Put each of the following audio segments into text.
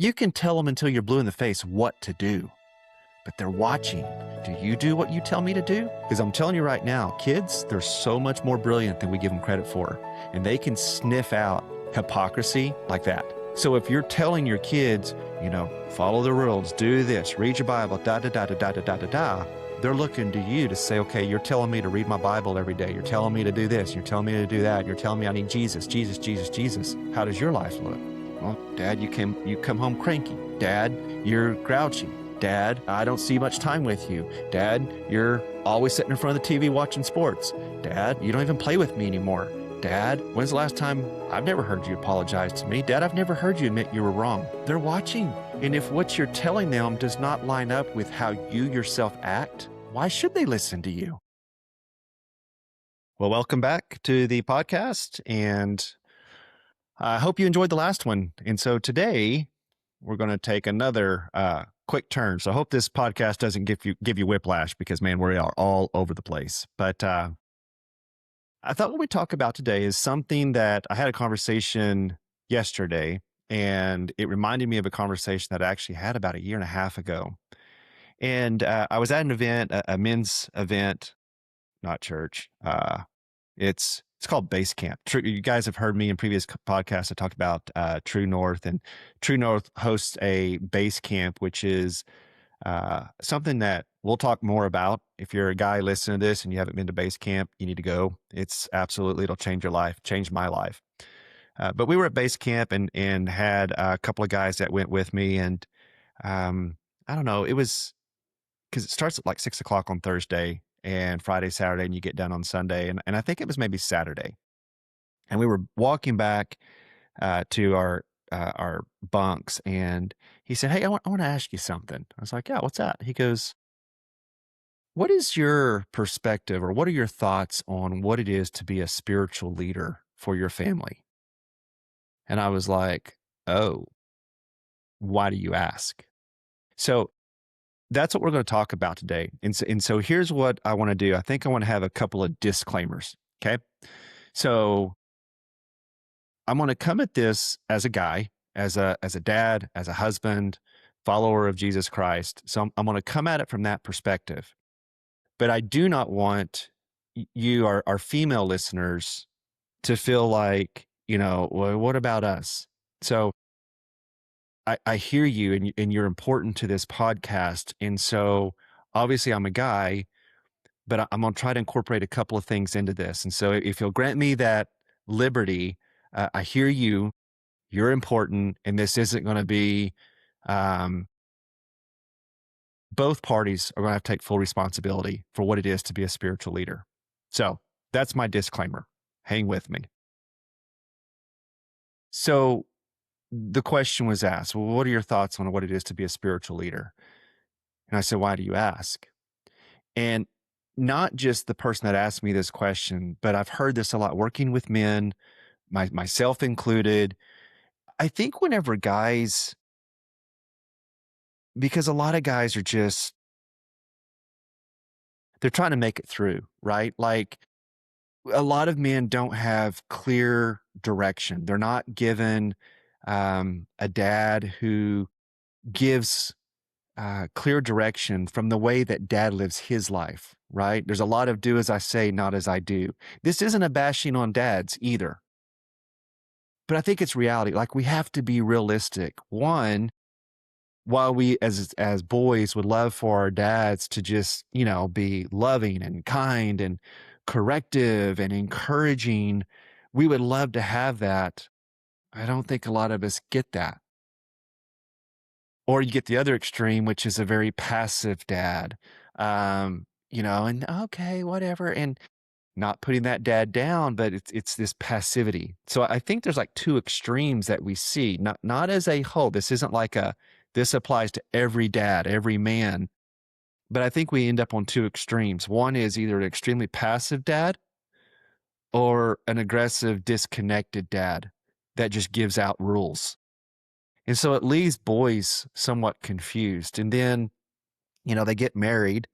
You can tell them until you're blue in the face what to do, but they're watching. Do you do what you tell me to do? Because I'm telling you right now, kids, they're so much more brilliant than we give them credit for, and they can sniff out hypocrisy like that. So if you're telling your kids, follow the rules, do this, read your Bible, they're looking to you to say, okay, you're telling me to read my Bible every day. You're telling me to do this. You're telling me to do that. You're telling me I need Jesus, Jesus, Jesus, Jesus. How does your life look? Well, Dad, you come home cranky. Dad, you're grouchy. Dad, I don't see much time with you. Dad, you're always sitting in front of the TV watching sports. Dad, you don't even play with me anymore. Dad, when's the last time I've never heard you apologize to me? Dad, I've never heard you admit you were wrong. They're watching. And if what you're telling them does not line up with how you yourself act, why should they listen to you? Well, welcome back to the podcast, and I hope you enjoyed the last one. And so today we're going to take another quick turn. So I hope this podcast doesn't give you whiplash, because man, we are all over the place. But I thought what we talk about today is something that I had a conversation yesterday, and it reminded me of a conversation that I actually had about 1.5 years ago. And I was at an event, a men's event, not church. It's called Base Camp. You guys have heard me in previous podcasts. I talked about True North, and True North hosts a base camp, which is something that we'll talk more about. If you're a guy listening to this and you haven't been to base camp, you need to go. It'll change your life, change my life. But we were at base camp and had a couple of guys that went with me. And I don't know, it was because it starts at like 6:00 on Thursday and Friday, Saturday, and you get done on Sunday. And I think it was maybe Saturday. And we were walking back to our bunks, and he said, "Hey, I want to ask you something." I was like, "Yeah, what's that?" He goes, "What is your perspective, or what are your thoughts on what it is to be a spiritual leader for your family?" And I was like, "Oh, why do you ask?" So that's what we're going to talk about today. And so here's what I want to do. I think I want to have a couple of disclaimers. Okay. So I'm going to come at this as a guy, as a dad, as a husband, follower of Jesus Christ. So I'm going to come at it from that perspective. But I do not want you, our female listeners, to feel like, well, what about us? So I hear you, and you're important to this podcast. And so obviously I'm a guy, but I'm going to try to incorporate a couple of things into this. And so if you'll grant me that liberty, I hear you, you're important, and this isn't going to be, both parties are going to have to take full responsibility for what it is to be a spiritual leader. So that's my disclaimer. Hang with me. So the question was asked, well, what are your thoughts on what it is to be a spiritual leader? And I said, why do you ask? And not just the person that asked me this question, but I've heard this a lot working with men, myself included. I think whenever guys, because a lot of guys are just, they're trying to make it through, right? Like a lot of men don't have clear direction. They're not given a dad who gives clear direction from the way that dad lives his life, right? There's a lot of do as I say, not as I do. This isn't a bashing on dads either, but I think it's reality. Like we have to be realistic. One, while we as boys would love for our dads to just, be loving and kind and corrective and encouraging, we would love to have that. I don't think a lot of us get that. Or you get the other extreme, which is a very passive dad, and okay, whatever, and not putting that dad down, but it's this passivity. So I think there's like two extremes that we see, not as a whole. This isn't like this applies to every dad, every man, but I think we end up on two extremes. One is either an extremely passive dad or an aggressive, disconnected dad that just gives out rules. And so it leaves boys somewhat confused. And then, they get married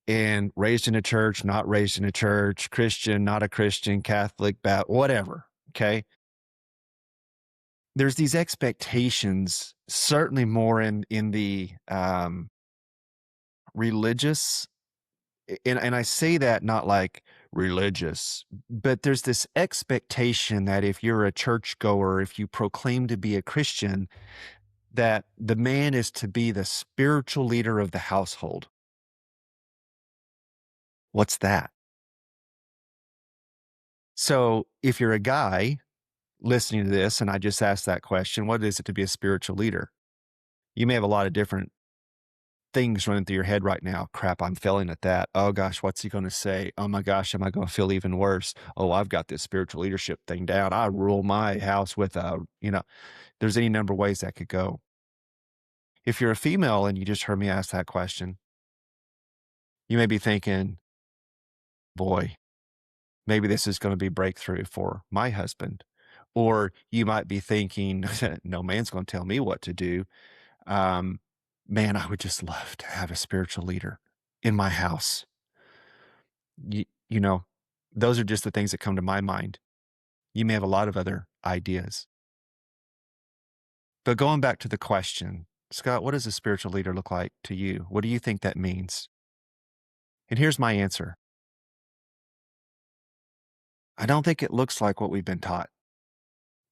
and raised in a church, not raised in a church, Christian, not a Christian, Catholic, Baptist, whatever. Okay. there's these expectations, certainly more in the religious, and I say that not like religious, but there's this expectation that if you're a churchgoer, if you proclaim to be a Christian, that the man is to be the spiritual leader of the household. What's that? So if you're a guy listening to this, and I just asked that question, what is it to be a spiritual leader? You may have a lot of different things running through your head right now. Crap, I'm failing at that. Oh gosh, what's he going to say? Oh my gosh, am I going to feel even worse? Oh, I've got this spiritual leadership thing down. I rule my house with there's any number of ways that could go. If you're a female and you just heard me ask that question, you may be thinking, boy, maybe this is going to be breakthrough for my husband. Or you might be thinking, no man's going to tell me what to do. Um, Man, I would just love to have a spiritual leader in my house. You know, those are just the things that come to my mind. You may have a lot of other ideas. But going back to the question, Scott, what does a spiritual leader look like to you? What do you think that means? And here's my answer. I don't think it looks like what we've been taught,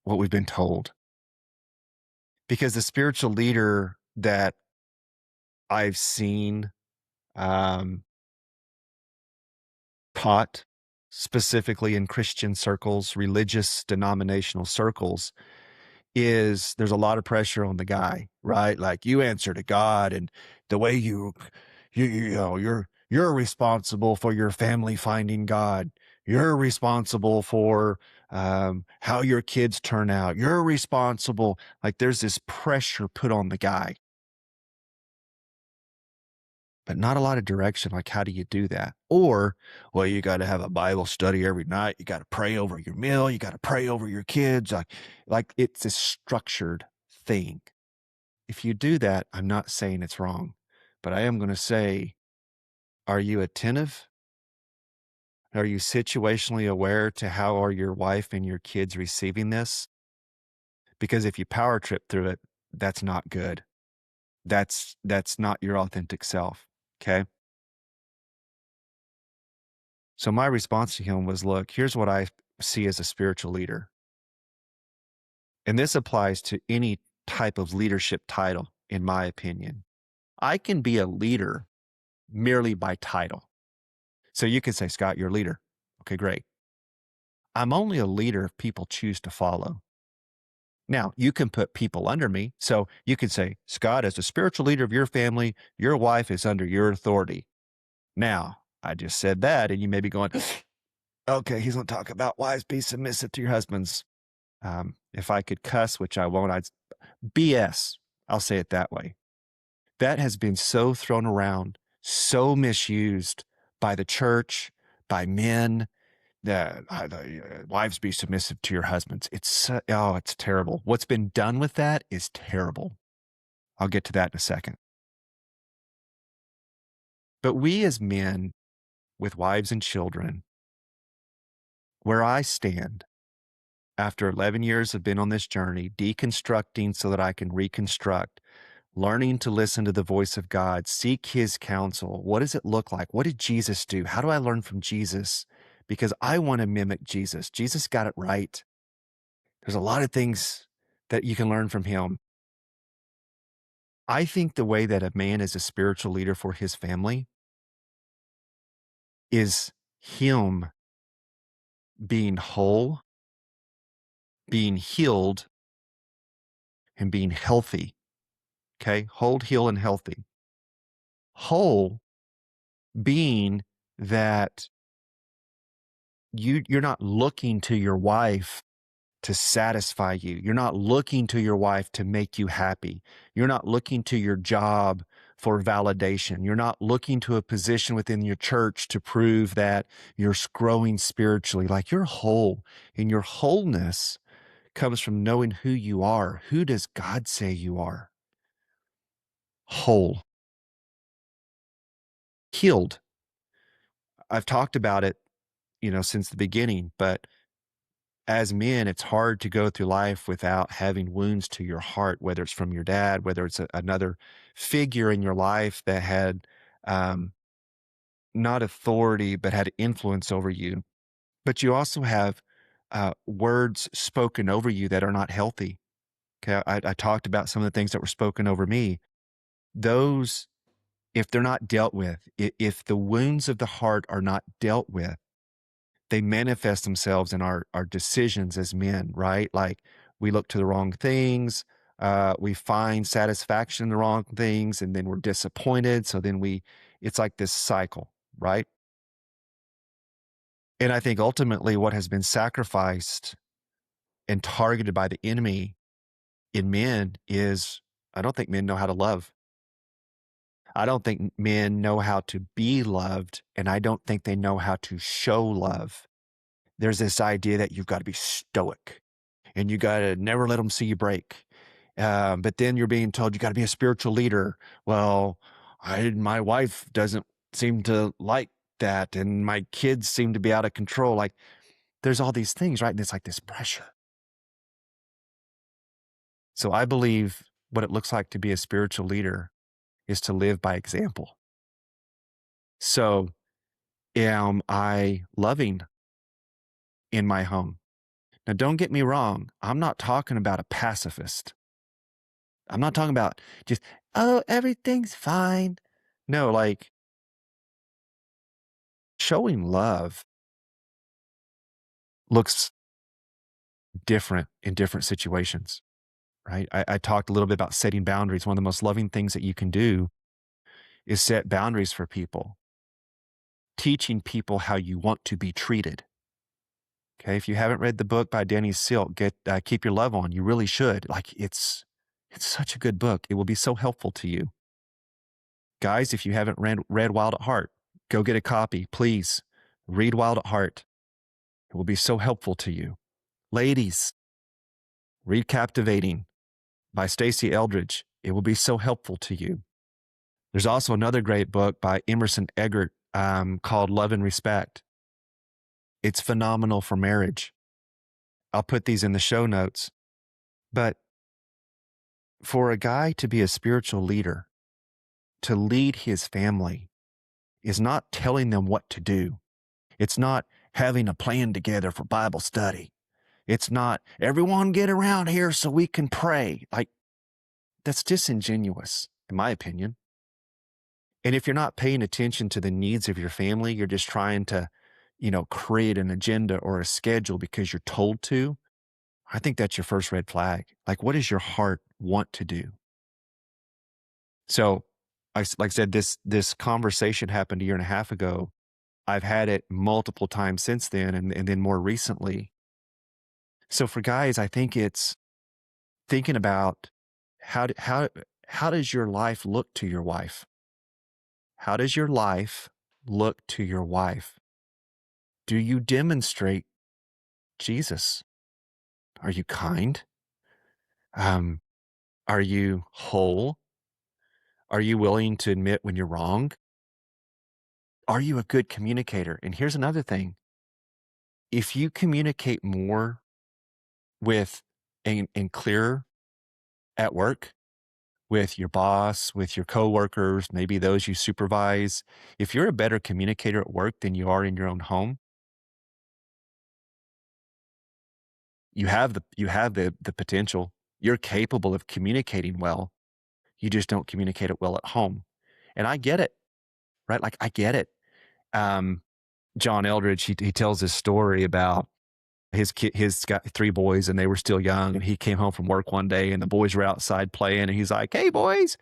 what we've been told. Because the spiritual leader that I've seen um, taught specifically in Christian circles, religious denominational circles, is there's a lot of pressure on the guy, right? Like you answer to God, and the way you're responsible for your family finding God. You're responsible for how your kids turn out. You're responsible. Like there's this pressure put on the guy, but not a lot of direction. Like, how do you do that? Or, well, you got to have a Bible study every night. You got to pray over your meal. You got to pray over your kids. Like it's a structured thing. If you do that, I'm not saying it's wrong, but I am going to say, are you attentive? Are you situationally aware to how are your wife and your kids receiving this? Because if you power trip through it, that's not good. That's not your authentic self. Okay. So my response to him was, look, here's what I see as a spiritual leader. And this applies to any type of leadership title, in my opinion. I can be a leader merely by title. So you could say, Scott, you're a leader. Okay, great. I'm only a leader if people choose to follow. Now, you can put people under me. So you could say, Scott, as the spiritual leader of your family, your wife is under your authority. Now, I just said that, and you may be going, okay, he's going to talk about wives be submissive to your husbands. If I could cuss, which I won't, I'd BS. I'll say it that way. That has been so thrown around, so misused by the church, by men, that wives be submissive to your husbands. It's terrible. What's been done with that is terrible. I'll get to that in a second. But we as men with wives and children, where I stand after 11 years of being on this journey, deconstructing so that I can reconstruct, learning to listen to the voice of God, seek his counsel. What does it look like? What did Jesus do? How do I learn from Jesus? Because I want to mimic Jesus. Jesus got it right. There's a lot of things that you can learn from him. I think the way that a man is a spiritual leader for his family is him being whole, being healed, and being healthy. Okay. Whole, heal, and healthy. Whole being that you're not looking to your wife to satisfy you. You're not looking to your wife to make you happy. You're not looking to your job for validation. You're not looking to a position within your church to prove that you're growing spiritually. Like you're whole, and your wholeness comes from knowing who you are. Who does God say you are? Whole, healed. I've talked about it, since the beginning, but as men, it's hard to go through life without having wounds to your heart, whether it's from your dad, whether it's another figure in your life that had um, not authority, but had influence over you. But you also have words spoken over you that are not healthy. Okay. I talked about some of the things that were spoken over me. Those, if they're not dealt with, if the wounds of the heart are not dealt with, they manifest themselves in our decisions as men, right? Like we look to the wrong things, we find satisfaction in the wrong things, and then we're disappointed. So then it's like this cycle, right? And I think ultimately what has been sacrificed and targeted by the enemy in men is I don't think men know how to love. I don't think men know how to be loved, and I don't think they know how to show love. There's this idea that you've got to be stoic and you got to never let them see you break. But then you're being told you got to be a spiritual leader. Well, my wife doesn't seem to like that, and my kids seem to be out of control. Like there's all these things, right? And it's like this pressure. So I believe what it looks like to be a spiritual leader is to live by example. So am I loving in my home? Now, don't get me wrong. I'm not talking about a pacifist. I'm not talking about just, oh, everything's fine. No, like showing love looks different in different situations, right? I talked a little bit about setting boundaries. One of the most loving things that you can do is set boundaries for people, teaching people how you want to be treated. Okay. If you haven't read the book by Danny Silk, get Keep Your Love On. You really should. Like it's such a good book. It will be so helpful to you. Guys, if you haven't read Wild at Heart, go get a copy, please. Read Wild at Heart. It will be so helpful to you. Ladies, read Captivating by Stasi Eldredge. It will be so helpful to you. There's also another great book by Emerson Eggerich called Love and Respect. It's phenomenal for marriage. I'll put these in the show notes. But for a guy to be a spiritual leader, to lead his family, is not telling them what to do. It's not having a plan together for Bible study. It's not everyone get around here so we can pray. Like that's disingenuous, in my opinion. And if you're not paying attention to the needs of your family, you're just trying to, create an agenda or a schedule because you're told to. I think that's your first red flag. Like, what does your heart want to do? So, like I said, this conversation happened a year and a half ago. I've had it multiple times since then, and then more recently. So for guys, I think it's thinking about how does your life look to your wife? How does your life look to your wife? Do you demonstrate Jesus? Are you kind? Um, are you whole? Are you willing to admit when you're wrong? Are you a good communicator? And here's another thing. If you communicate more with and clearer at work, with your boss, with your coworkers, maybe those you supervise, if you're a better communicator at work than you are in your own home, you have the potential. You're capable of communicating well. You just don't communicate it well at home. And I get it, right? Like I get it. Um, John Eldredge, he tells this story about his kid, he's got three boys and they were still young. And he came home from work one day and the boys were outside playing. And he's like, "Hey, boys,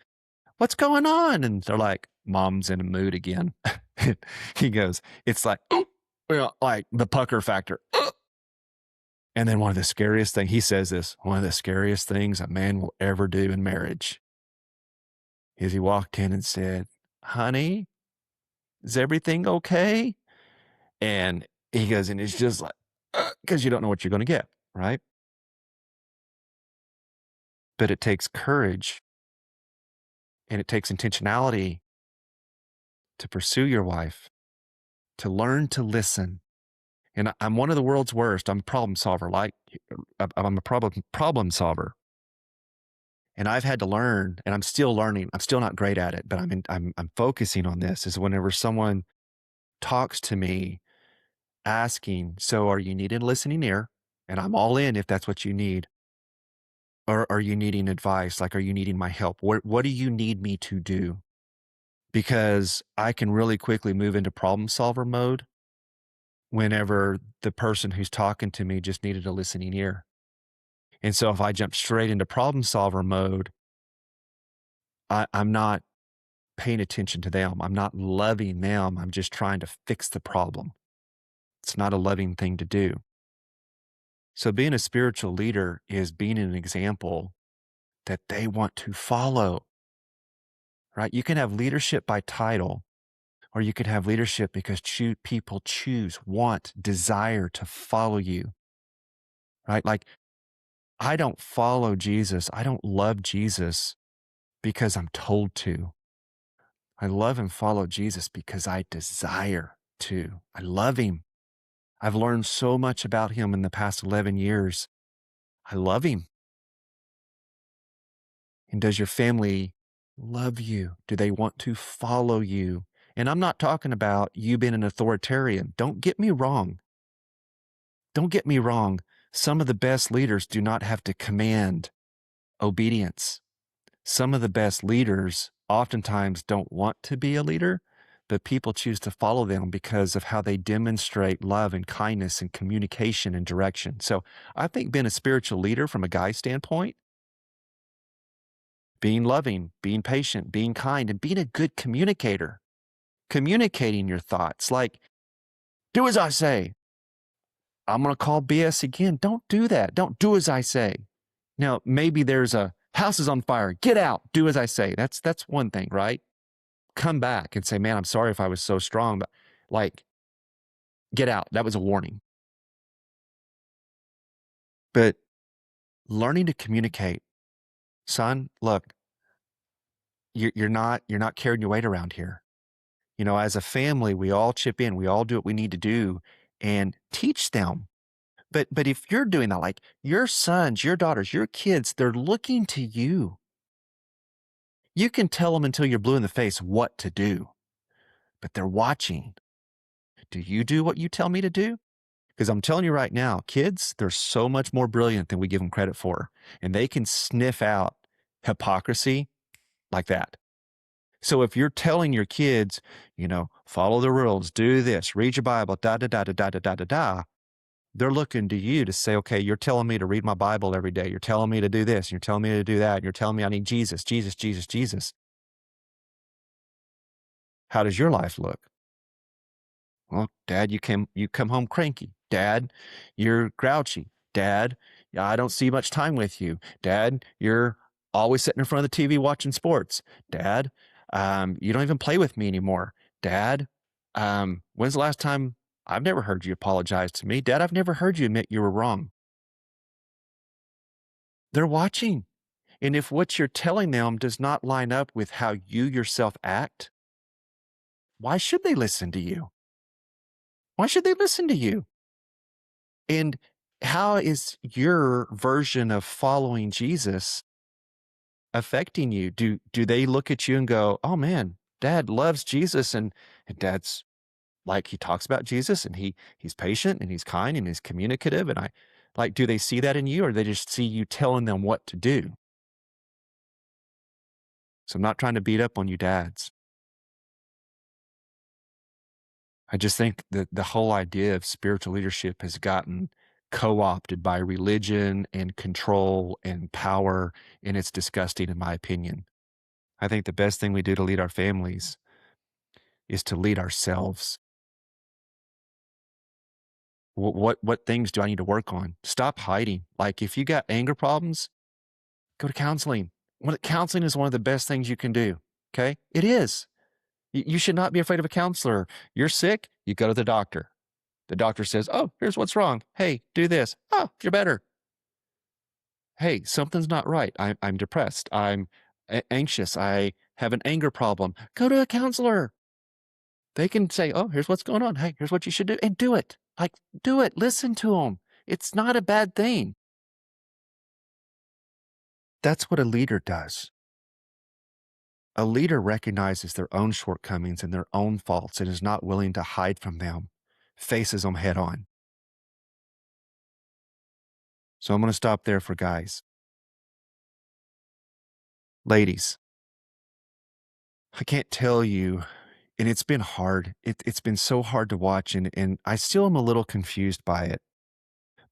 what's going on?" And they're like, "Mom's in a mood again." He goes, "It's like, well, like the pucker factor." And then one of the scariest things, he says this, one of the scariest things a man will ever do in marriage is he walked in and said, "Honey, is everything okay?" And he goes, and it's just like, because you don't know what you're going to get, right? But it takes courage and it takes intentionality to pursue your wife, to learn to listen, And I'm one of the world's worst. I'm a problem solver. I'm a problem solver. And I've had to learn, and I'm still learning. I'm still not great at it, but I'm focusing on this. Is whenever someone talks to me asking, so are you needing a listening ear? And I'm all in if that's what you need. Or are you needing advice? Like, are you needing my help? What do you need me to do? Because I can really quickly move into problem solver mode whenever the person who's talking to me just needed a listening ear. And so if I jump straight into problem solver mode, I'm not paying attention to them. I'm not loving them. I'm just trying to fix the problem. It's not a loving thing to do. So being a spiritual leader is being an example that they want to follow, right? You can have leadership by title, or you could have leadership because people choose, want, desire to follow you, right? Like, I don't follow Jesus. I don't love Jesus because I'm told to. I love and follow Jesus because I desire to. I love him. I've learned so much about him in the past 11 years. I love him. And does your family love you? Do they want to follow you? And I'm not talking about you being an authoritarian. Don't get me wrong. Don't get me wrong. Some of the best leaders do not have to command obedience. Some of the best leaders oftentimes don't want to be a leader, but people choose to follow them because of how they demonstrate love and kindness and communication and direction. So I think being a spiritual leader from a guy's standpoint, being loving, being patient, being kind, and being a good communicator, communicating your thoughts, like, do as I say. I'm going to call BS again. Don't do that. Don't do as I say. Now, maybe there's a house is on fire. Get out. Do as I say. That's one thing, right? Come back and say, man, I'm sorry if I was so strong, but like, get out. That was a warning. But learning to communicate, son, look, you're not carrying your weight around here. You know, as a family, we all chip in. We all do what we need to do and teach them. But if you're doing that, like your sons, your daughters, your kids, they're looking to you. You can tell them until you're blue in the face what to do, but they're watching. Do you do what you tell me to do? Because I'm telling you right now, kids, they're so much more brilliant than we give them credit for. And they can sniff out hypocrisy like that. So if you're telling your kids, you know, follow the rules, do this, read your Bible, da da da da da da da da da, they're looking to you to say, okay, you're telling me to read my Bible every day. You're telling me to do this. You're telling me to do that. You're telling me I need Jesus, Jesus, Jesus, Jesus. How does your life look? Well, Dad, you come home cranky. Dad, you're grouchy. Dad, I don't see much time with you. Dad, you're always sitting in front of the TV watching sports. Dad, you don't even play with me anymore. Dad, when's the last time I've never heard you apologize to me? Dad, I've never heard you admit you were wrong. They're watching. And if what you're telling them does not line up with how you yourself act, why should they listen to you? Why should they listen to you? And how is your version of following Jesus affecting you? Do they look at you and go, "Oh man, Dad loves Jesus and Dad's like he talks about Jesus and he's patient and he's kind and he's communicative and I like do they see that in you or they just see you telling them what to do?" So I'm not trying to beat up on you dads. I just think that the whole idea of spiritual leadership has gotten co-opted by religion and control and power, and it's disgusting in my opinion. I think the best thing we do to lead our families is to lead ourselves. What things do I need to work on? Stop hiding. Like if you got anger problems, go to counseling. Counseling is one of the best things you can do. Okay, it is. You should not be afraid of a counselor. You're sick, you go to the doctor. The doctor says, "Oh, here's what's wrong. Hey, do this. Oh, you're better. Hey, something's not right. I'm depressed. I'm anxious. I have an anger problem. Go to a counselor." They can say, "Oh, here's what's going on. Hey, here's what you should do," and do it. Like, do it. Listen to them. It's not a bad thing. That's what a leader does. A leader recognizes their own shortcomings and their own faults and is not willing to hide from them, faces them head on. So I'm going to stop there for guys. Ladies, I can't tell you, and it's been hard. It's been so hard to watch, and I still am a little confused by it.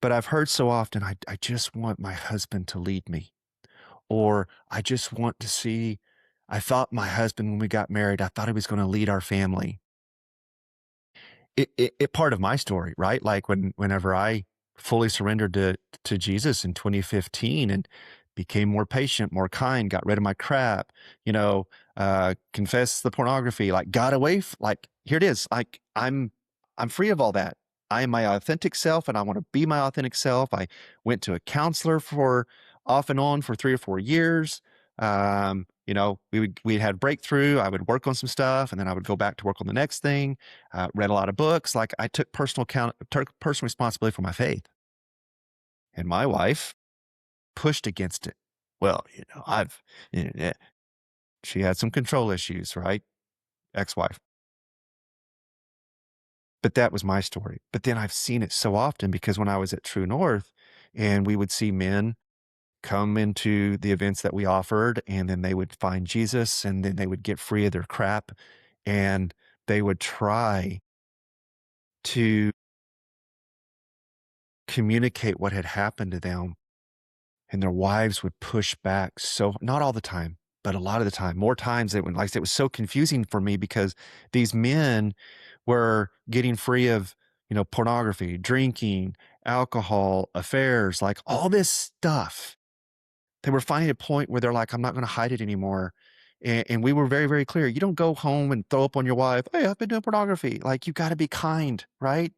But I've heard so often, I just want my husband to lead me. Or I just want to see, I thought my husband, when we got married, I thought he was going to lead our family. It part of my story, right? Like whenever I fully surrendered to Jesus in 2015 and became more patient, more kind, got rid of my crap, confessed the pornography, like got away, like here it is, like I'm free of all that. I am my authentic self, and I want to be my authentic self. I went to a counselor for off and on for 3 or 4 years. We had breakthrough. I would work on some stuff, and then I would go back to work on the next thing. Read a lot of books. Like I took personal responsibility for my faith, and my wife pushed against it. Well, yeah, she had some control issues, right? Ex-wife. But that was my story. But then I've seen it so often because when I was at True North and we would see men come into the events that we offered, and then they would find Jesus, and then they would get free of their crap, and they would try to communicate what had happened to them, and their wives would push back. So not all the time, but a lot of the time, more times it, like I said, it was so confusing for me because these men were getting free of, pornography, drinking, alcohol, affairs, like all this stuff. They were finding a point where they're like, I'm not going to hide it anymore. And we were very, very clear. You don't go home and throw up on your wife. Hey, I've been doing pornography. Like, you got to be kind, right?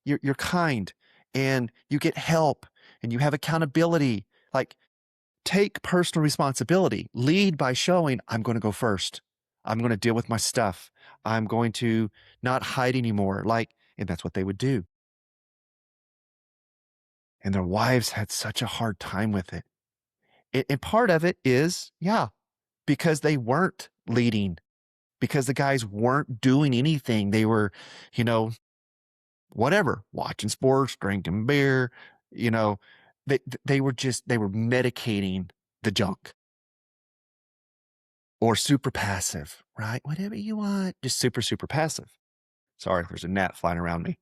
You're kind, and you get help, and you have accountability. Like, take personal responsibility. Lead by showing, I'm going to go first. I'm going to deal with my stuff. I'm going to not hide anymore. Like, and that's what they would do. And their wives had such a hard time with it. And part of it is, yeah, because they weren't leading, because the guys weren't doing anything. They were, you know, whatever, watching sports, drinking beer, you know, they were medicating the junk, or super passive, right? Whatever you want, just super, super passive. Sorry, there's a gnat flying around me.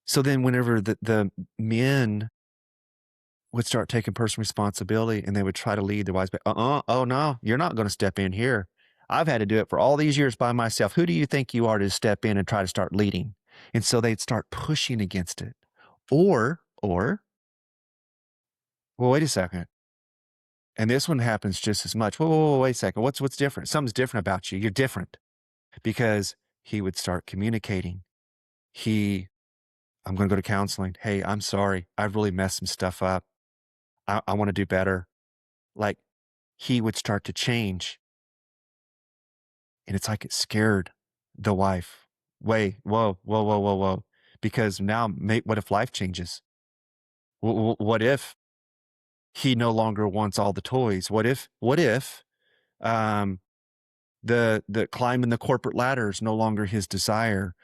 So then whenever the men would start taking personal responsibility, and they would try to lead their wives back. Oh no, you're not going to step in here. I've had to do it for all these years by myself. Who do you think you are to step in and try to start leading? And so they'd start pushing against it. Well, wait a second. And this one happens just as much. Whoa, wait a second. What's different? Something's different about you. You're different, because he would start communicating. I'm going to go to counseling. Hey, I'm sorry. I've really messed some stuff up. I want to do better. Like, he would start to change. And it's like it scared the wife. Wait, whoa, whoa, whoa, whoa, whoa. Because now, what if life changes? What if he no longer wants all the toys? What if um, the climbing the corporate ladder is no longer his desire?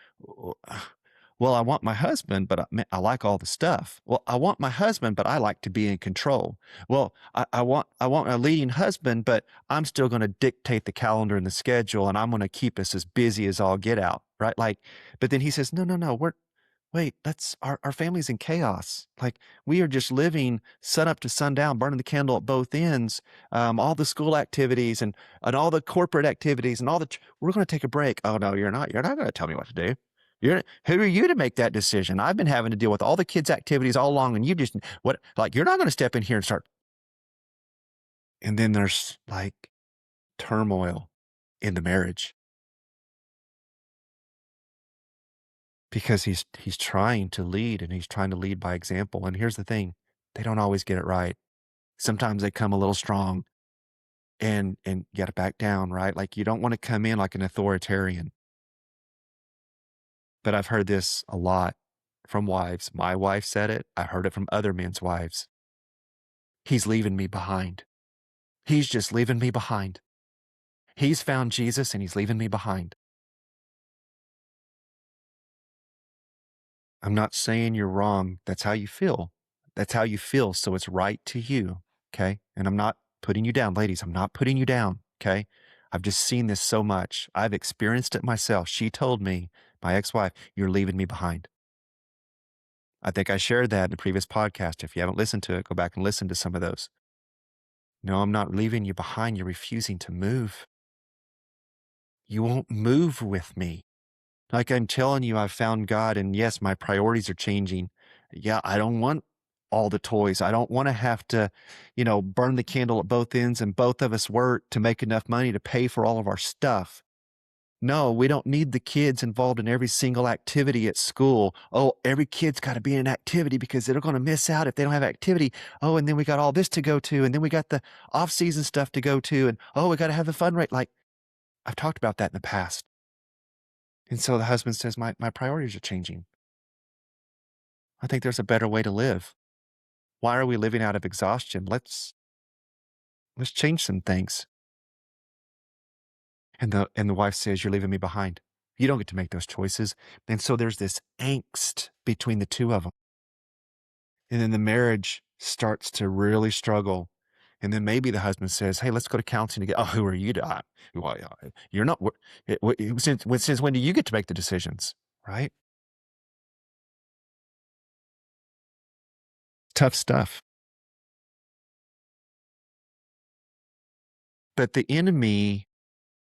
Well, I want my husband, but I like all the stuff. Well, I want my husband, but I like to be in control. Well, I want a leading husband, but I'm still going to dictate the calendar and the schedule, and I'm going to keep us as busy as all get out, right? Like, but then he says, no, no, no, wait, that's our family's in chaos. Like, we are just living sun up to sundown, burning the candle at both ends. All the school activities and all the corporate activities and we're going to take a break. Oh no, you're not. You're not going to tell me what to do. Who are you to make that decision? I've been having to deal with all the kids' activities all along, and you just you're not going to step in here and start. And then there's like turmoil in the marriage because he's trying to lead, and he's trying to lead by example. And here's the thing: they don't always get it right. Sometimes they come a little strong, and you got to back down, right? Like, you don't want to come in like an authoritarian. But I've heard this a lot from wives. My wife said it. I heard it from other men's wives. He's leaving me behind. He's just leaving me behind. He's found Jesus and he's leaving me behind. I'm not saying you're wrong. That's how you feel. That's how you feel. So it's right to you. Okay. And I'm not putting you down, ladies. I'm not putting you down. Okay. I've just seen this so much. I've experienced it myself. She told me, my ex wife, you're leaving me behind. I think I shared that in the previous podcast. If you haven't listened to it, go back and listen to some of those. No, I'm not leaving you behind. You're refusing to move. You won't move with me. Like I'm telling you, I've found God, and yes, my priorities are changing. Yeah, I don't want all the toys. I don't want to have to, burn the candle at both ends and both of us work to make enough money to pay for all of our stuff. No, we don't need the kids involved in every single activity at school. Oh, every kid's got to be in an activity because they're going to miss out if they don't have activity. Oh, and then we got all this to go to, and then we got the off-season stuff to go to, and oh, we got to have the fun rate. Like I've talked about that in the past. And so the husband says, my priorities are changing. I think there's a better way to live. Why are we living out of exhaustion? Let's change some things. And the wife says, you're leaving me behind. You don't get to make those choices. And so there's this angst between the two of them. And then the marriage starts to really struggle. And then maybe the husband says, hey, let's go to counseling again. Oh, who are you to? Well, you're not. Since when do you get to make the decisions? Right? Tough stuff. But the enemy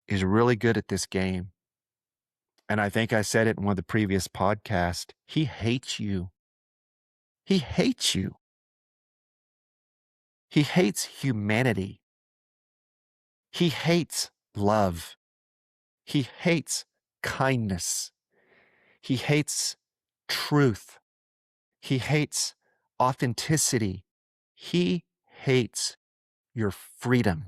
is really good at this game. And I think I said it in one of the previous podcasts. He hates you. He hates you. He hates humanity. He hates love. He hates kindness. He hates truth. He hates authenticity. He hates your freedom.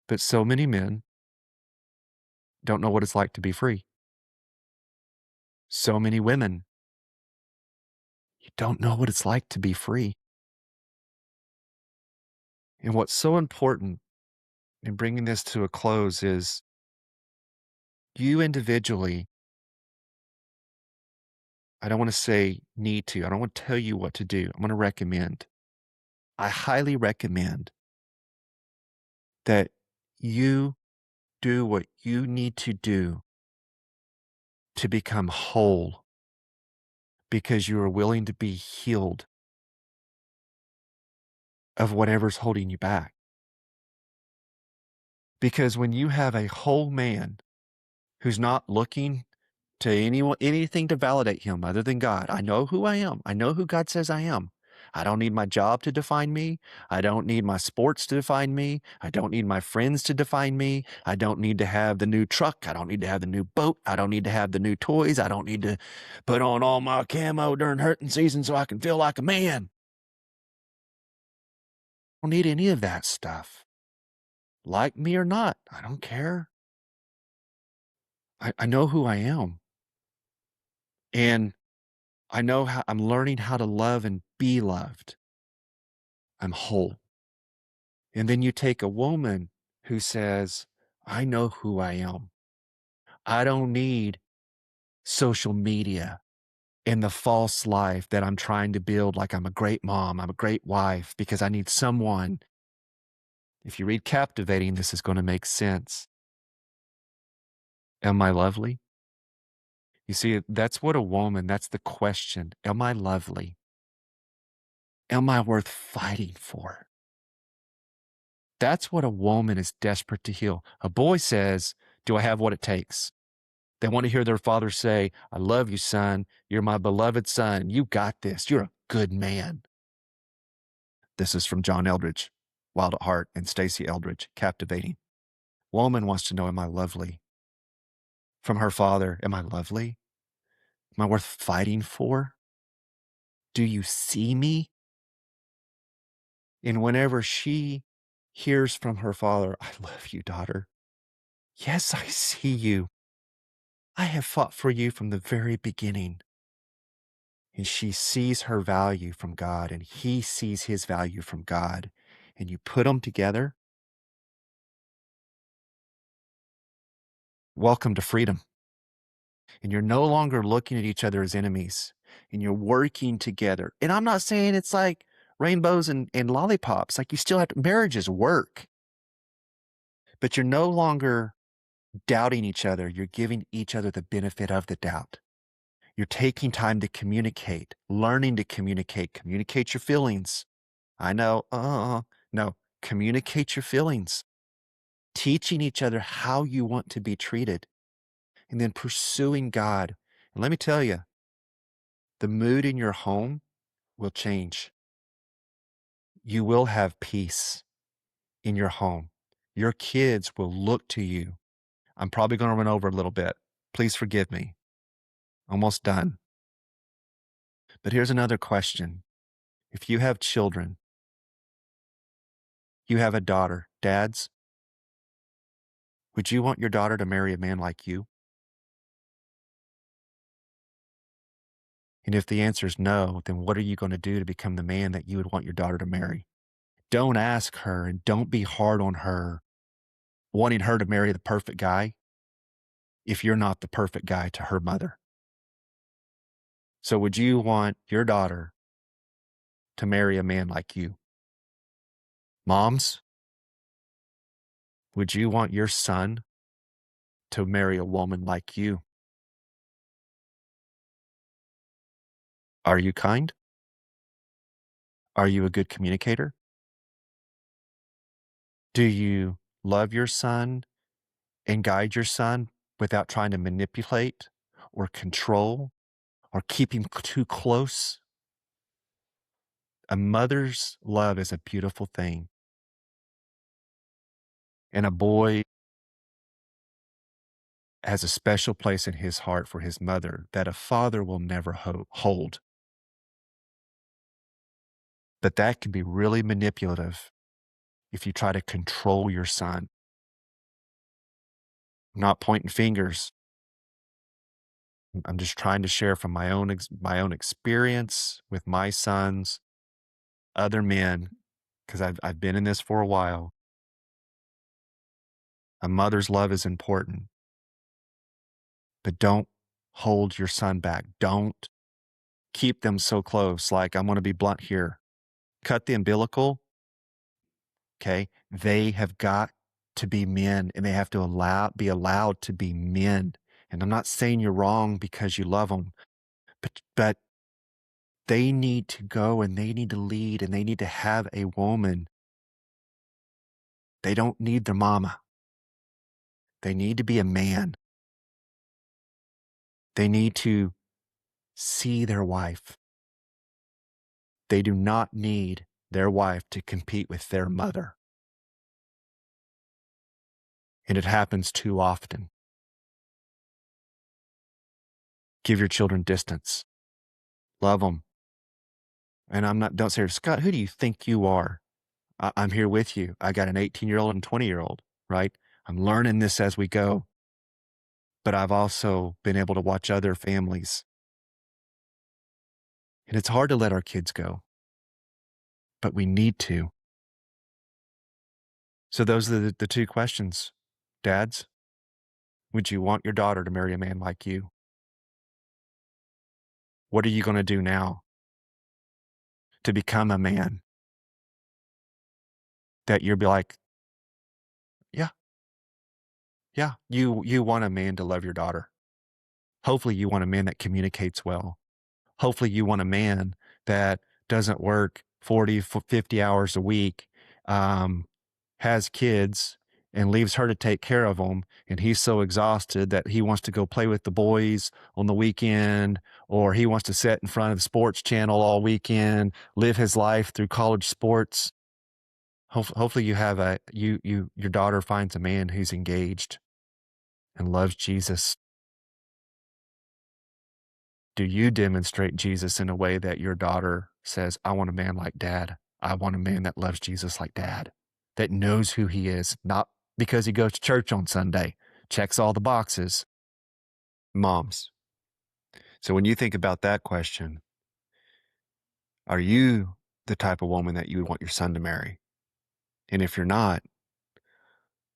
But so many men don't know what it's like to be free. So many women, you don't know what it's like to be free. And what's so important in bringing this to a close is you individually, I don't want to say need to, I don't want to tell you what to do. I'm going to recommend. I highly recommend that you do what you need to do to become whole because you are willing to be healed of whatever's holding you back. Because when you have a whole man who's not looking to anything to validate him other than God, I know who I am. I know who God says I am. I don't need my job to define me. I don't need my sports to define me. I don't need my friends to define me. I don't need to have the new truck. I don't need to have the new boat. I don't need to have the new toys. I don't need to put on all my camo during hunting season so I can feel like a man. I don't need any of that stuff. Like me or not, I don't care. I know who I am. And I know how I'm learning how to love and be loved. I'm whole. And then you take a woman who says, I know who I am. I don't need social media and the false life that I'm trying to build like I'm a great mom, I'm a great wife, because I need someone. If you read Captivating, this is going to make sense. Am I lovely? You see, that's what a woman, that's the question. Am I lovely? Am I worth fighting for? That's what a woman is desperate to heal. A boy says, do I have what it takes? They want to hear their father say, I love you, son. You're my beloved son. You got this. You're a good man. This is from John Eldredge, Wild at Heart, and Stasi Eldredge, Captivating. Woman wants to know, am I lovely? From her father, am I lovely? Am I worth fighting for? Do you see me? And whenever she hears from her father, I love you, daughter. Yes, I see you. I have fought for you from the very beginning. And she sees her value from God, and he sees his value from God. And you put them together. Welcome to freedom. And you're no longer looking at each other as enemies, and you're working together. And I'm not saying it's like rainbows and lollipops. Like, you still have to, marriage is work, but you're no longer doubting each other. You're giving each other the benefit of the doubt. You're taking time to communicate, learning to communicate your feelings. I know, no, communicate your feelings, teaching each other how you want to be treated, and then pursuing God. And let me tell you, the mood in your home will change. You will have peace in your home. Your kids will look to you. I'm probably going to run over a little bit. Please forgive me. Almost done. But here's another question. If you have children, you have a daughter, dads, would you want your daughter to marry a man like you? And if the answer is no, then what are you going to do to become the man that you would want your daughter to marry? Don't ask her, and don't be hard on her, wanting her to marry the perfect guy if you're not the perfect guy to her mother. So would you want your daughter to marry a man like you? Moms, would you want your son to marry a woman like you? Are you kind? Are you a good communicator? Do you love your son and guide your son without trying to manipulate or control or keep him too close? A mother's love is a beautiful thing. And a boy has a special place in his heart for his mother that a father will never hold. But that can be really manipulative if you try to control your son. I'm not pointing fingers. I'm just trying to share from my own experience with my sons, other men, because I've been in this for a while. A mother's love is important, but don't hold your son back. Don't keep them so close. Like, I'm going to be blunt here. Cut the umbilical. Okay. They have got to be men, and they have to be allowed to be men. And I'm not saying you're wrong because you love them, but they need to go, and they need to lead, and they need to have a woman. They don't need their mama. They need to be a man. They need to see their wife. They do not need their wife to compete with their mother. And it happens too often. Give your children distance. Love them. And don't say, Scott, who do you think you are? I'm here with you. I got an 18-year-old and 20-year-old, right? I'm learning this as we go. But I've also been able to watch other families. And it's hard to let our kids go, but we need to. So those are the two questions. Dads, would you want your daughter to marry a man like you? What are you going to do now to become a man that you'll be like, yeah, yeah, you want a man to love your daughter. Hopefully you want a man that communicates well. Hopefully you want a man that doesn't work 40, 50 hours a week, has kids, and leaves her to take care of them. And he's so exhausted that he wants to go play with the boys on the weekend, or he wants to sit in front of the sports channel all weekend, live his life through college sports. Hopefully you have your daughter finds a man who's engaged and loves Jesus. Do you demonstrate Jesus in a way that your daughter says, I want a man like dad? I want a man that loves Jesus like dad, that knows who he is, not because he goes to church on Sunday, checks all the boxes, moms. So when you think about that question, are you the type of woman that you would want your son to marry? And if you're not,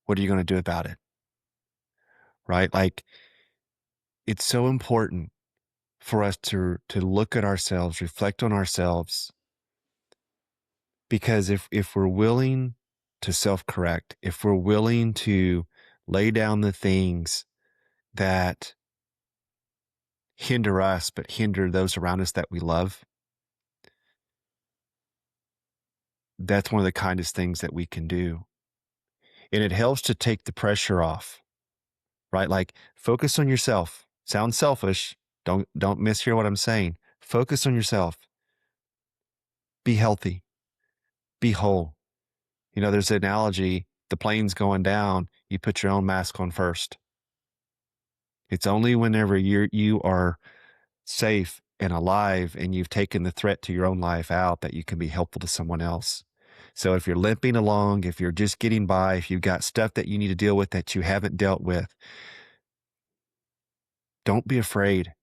what are you going to do about it? Right? Like, it's so important for us to look at ourselves, reflect on ourselves, because if we're willing to self-correct, if we're willing to lay down the things that hinder us but hinder those around us that we love, that's one of the kindest things that we can do. And it helps to take the pressure off, right? Like, focus on yourself. Sounds selfish. Don't mishear what I'm saying. Focus on yourself. Be healthy. Be whole. You know, there's an analogy, the plane's going down, you put your own mask on first. It's only whenever you are safe and alive and you've taken the threat to your own life out that you can be helpful to someone else. So if you're limping along, if you're just getting by, if you've got stuff that you need to deal with that you haven't dealt with, don't be afraid.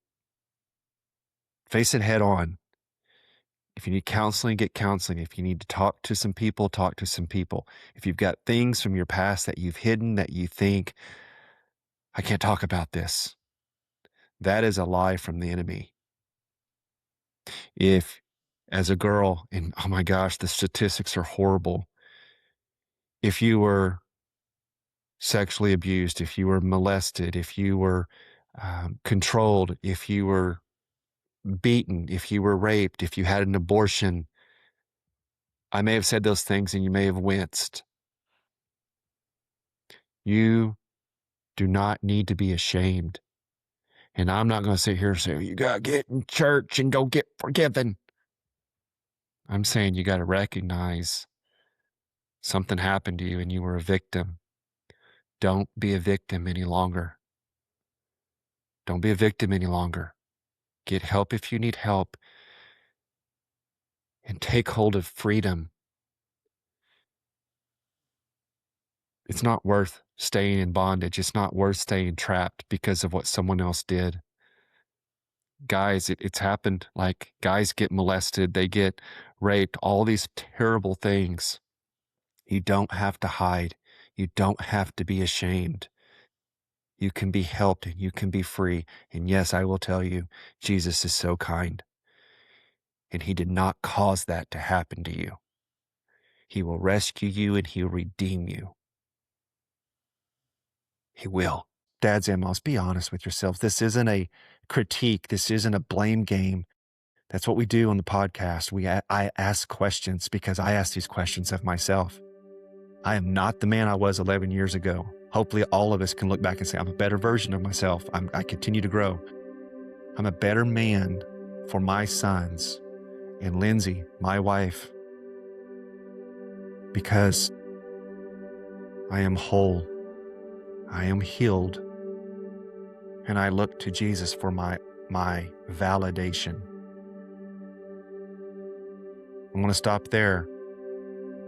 Face it head on. If you need counseling, get counseling. If you need to talk to some people, talk to some people. If you've got things from your past that you've hidden that you think, I can't talk about this, that is a lie from the enemy. If, as a girl, and oh my gosh, the statistics are horrible. If you were sexually abused, if you were molested, if you were controlled, if you were beaten, if you were raped, if you had an abortion, I may have said those things and you may have winced. You do not need to be ashamed. And I'm not going to sit here and say, you got to get in church and go get forgiven. I'm saying you got to recognize something happened to you and you were a victim. Don't be a victim any longer. Don't be a victim any longer. Get help if you need help. And take hold of freedom. It's not worth staying in bondage. It's not worth staying trapped because of what someone else did. Guys, it's happened. Like, guys get molested, they get raped, all these terrible things. You don't have to hide. You don't have to be ashamed. You can be helped and you can be free. And yes, I will tell you, Jesus is so kind. And he did not cause that to happen to you. He will rescue you and he'll redeem you. He will. Dads and moms, be honest with yourselves. This isn't a critique. This isn't a blame game. That's what we do on the podcast. I ask questions because I ask these questions of myself. I am not the man I was 11 years ago. Hopefully all of us can look back and say, I'm a better version of myself. I continue to grow. I'm a better man for my sons and Lindsay, my wife, because I am whole. I am healed. And I look to Jesus for my validation. I'm going to stop there.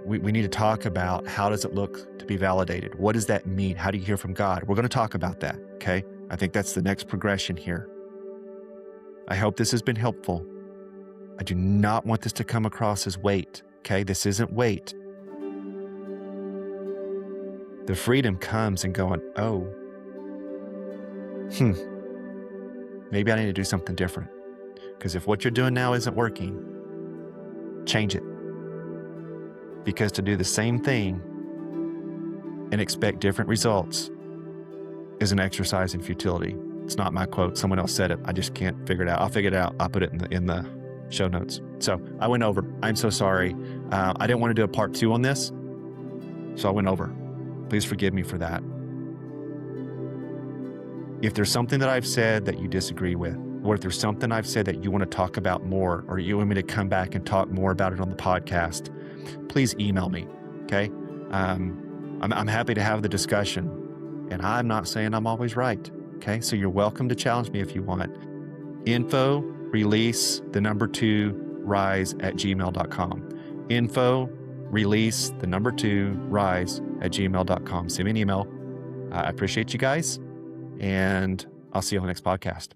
We need to talk about, how does it look to be validated? What does that mean? How do you hear from God? We're going to talk about that, okay? I think that's the next progression here. I hope this has been helpful. I do not want this to come across as weight, okay? This isn't weight. The freedom comes in going, oh, maybe I need to do something different. Because if what you're doing now isn't working, change it. Because to do the same thing and expect different results is an exercise in futility. It's not my quote. Someone else said it. I just can't figure it out. I'll figure it out. I'll put it in the show notes. So I went over. I'm so sorry. I didn't want to do a part 2 on this, so I went over. Please forgive me for that. If there's something that I've said that you disagree with, or if there's something I've said that you want to talk about more, or you want me to come back and talk more about it on the podcast, please email me, okay? I'm happy to have the discussion, and I'm not saying I'm always right, okay? So you're welcome to challenge me if you want. Info, release, 2, rise@gmail.com. Info, release, 2, rise@gmail.com. Send me an email. I appreciate you guys, and I'll see you on the next podcast.